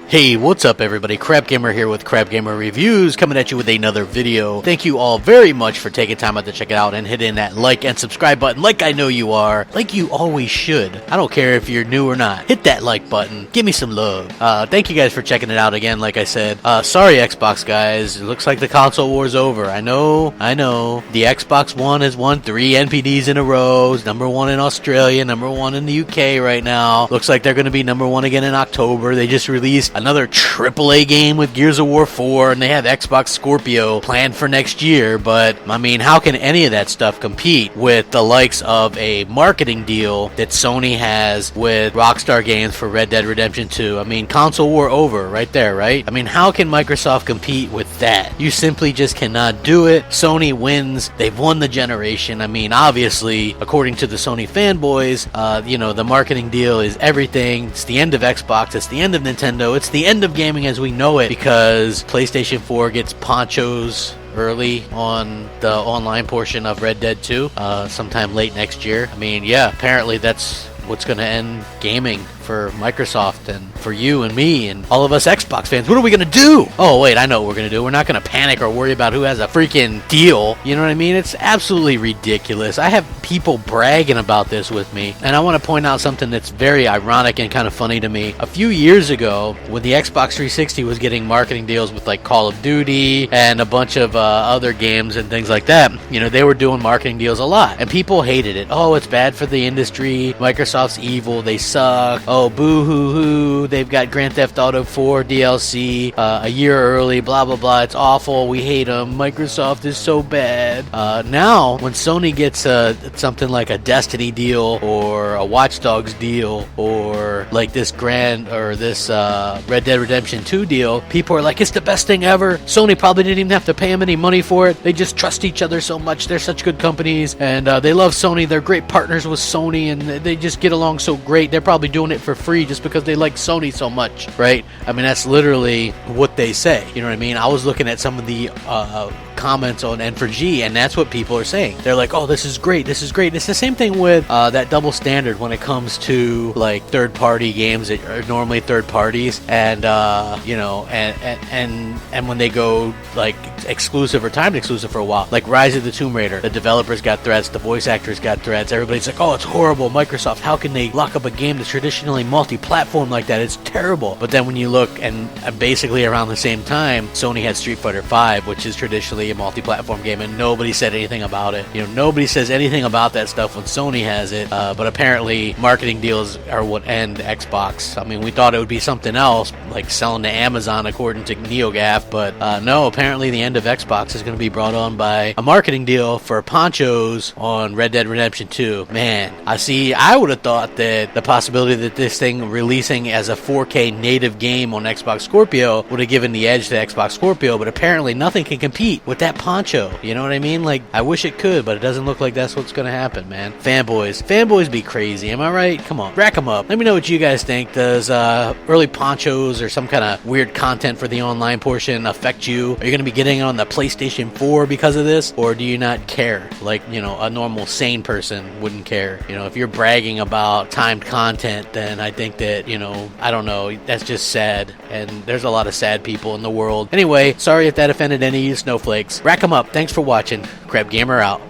Hey, what's up everybody? Crapgamer here with Crapgamer Reviews, coming at you with another video. Thank you all very much for taking time out to check it out and hitting that like and subscribe button like I know you are, like you always should. I don't care if you're new or not. Hit that like button. Give me some love. Thank you guys for checking it out again, like I said. Sorry Xbox guys, it looks like the console war's over. I know. The Xbox One has won 3 NPDs in a row. It's #1 in Australia, #1 in the UK right now. Looks like they're going to be #1 again in October. They just released another AAA game with Gears of War 4, and they have Xbox Scorpio planned for next year, but, I mean, how can any of that stuff compete with the likes of a marketing deal that Sony has with Rockstar Games for Red Dead Redemption 2? I mean, console war over right there, right? I mean, how can Microsoft compete with that? You simply just cannot do it. Sony wins. They've won the generation. I mean, obviously, according to the Sony fanboys, the marketing deal is everything. It's the end of Xbox. It's the end of Nintendo. It's the end of gaming as we know it, because PlayStation 4 gets ponchos early on the online portion of Red Dead 2 sometime late next year. I mean, yeah, apparently that's what's going to end gaming for Microsoft and for you and me and all of us Xbox fans. What are we going to do? Oh, wait, I know what we're going to do. We're not going to panic or worry about who has a freaking deal. You know what I mean? It's absolutely ridiculous. I have people bragging about this with me, and I want to point out something that's very ironic and kind of funny to me. A few years ago, when the Xbox 360 was getting marketing deals with like Call of Duty and a bunch of other games and things like that, they were doing marketing deals a lot, and people hated it. Oh, it's bad for the industry. Microsoft's evil. They suck. Oh, boo-hoo-hoo, they've got Grand Theft Auto 4 DLC a year early, blah, blah, blah, it's awful, we hate them, Microsoft is so bad. Now, when Sony gets something like a Destiny deal, or a Watch Dogs deal, or like this Red Dead Redemption 2 deal, people are like, it's the best thing ever. Sony probably didn't even have to pay them any money for it. They just trust each other so much. They're such good companies, and they love Sony. They're great partners with Sony, and they just get along so great. They're probably doing it for free just because they like Sony so much, right? I mean, that's literally what they say. You know what I mean? I was looking at some of the comments on N4G, and that's what people are saying. They're like, oh, this is great, this is great. It's the same thing with that double standard when it comes to like third-party games that are normally third parties, and and when they go like exclusive or timed exclusive for a while, like Rise of the Tomb Raider, the developers got threats, the voice actors got threats, everybody's like, oh, it's horrible, Microsoft, how can they lock up a game that's traditionally multi-platform like that? It's terrible. But then when you look, and basically around the same time, Sony had Street Fighter V, which is traditionally a multi-platform game, and nobody said anything about it. Nobody says anything about that stuff when Sony has it, but apparently marketing deals are what end Xbox. I mean, we thought it would be something else, like selling to Amazon according to NeoGAF, but no, apparently the end of Xbox is going to be brought on by a marketing deal for ponchos on Red Dead Redemption 2. Man, I would have thought that the possibility that this thing releasing as a 4K native game on Xbox Scorpio would have given the edge to Xbox Scorpio, but apparently nothing can compete with that poncho. You know what I mean? Like, I wish it could, but it doesn't look like that's what's going to happen, man. Fanboys be crazy. Am I right? Come on, rack them up. Let me know what you guys think. Does early ponchos or some kind of weird content for the online portion affect you? Are you going to be getting on the PlayStation 4 because of this, or do you not care? Like, a normal sane person wouldn't care. If you're bragging about timed content, then I think that, I don't know, that's just sad, and there's a lot of sad people in the world. Anyway, sorry if that offended any of you snowflakes. Rack 'em up. Thanks for watching. Crapgamer out.